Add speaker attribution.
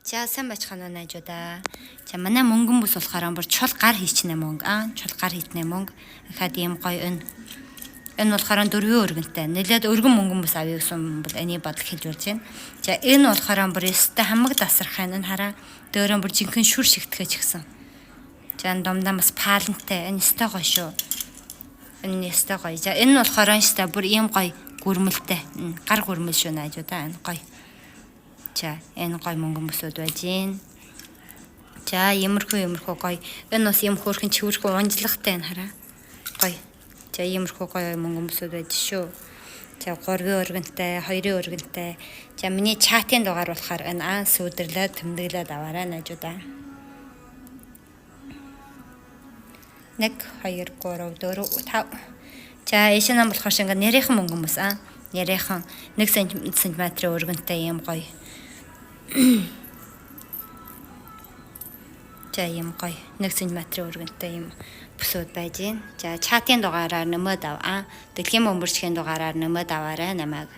Speaker 1: За сайн байцгаана найзуудаа. За манай мөнгөн бүс болохоор бүр чул гар хийчихнэ мөнгө. Чул гар хийтнэ мөнгө. Ихад ийм гоё энэ. Энэ болохоор 4 өргөнтэй. Нэлээд өргөн мөнгөн бүс авъя гэсэн бол эний бодол хэлж урж байна. За энэ болохоор бүр өстэй хамаг дасархаа энэ хараа дөөрөн бүр жинхэнэ шүр шигтгэж гисэн. За энэ домдаа бас паалантай. Энэ өстэй гоё шүү. Энэ өстэй гоё. За энэ болохоор өстэй бүр ийм гоё гүрмэлтэй. Гар гүрмэл шүү найзуудаа. Энэ гоё. За энэ гоё мөнгөн бүсүүд байж гин. За иймэрхүү гоё. Энэ бас юм хөөрхөн чивэрхүү унжлагтай энэ хараа. Гоё. За иймэрхүү гоё мөнгөн бүсүүд байж шүү. За 3 өргөнтэй, 2 өргөнтэй. За миний чатын дугаар болохоор энэ анс өдөрлөө тэмдэглээд аваарай найзуудаа. 1 2 3 4 5. За эшин нам болохоор шинэ нэрийнхэн мөнгөн бүс нэрийнхэн 1 см өргөнтэй юм гоё. За юм гоё 1 см өргөнтэй юм бүсүүд байж гин. За чатын дугаараар нөмөд ав. Дэлхийн бөмбөрчгийн дугаараар нөмөд аваарай намайг.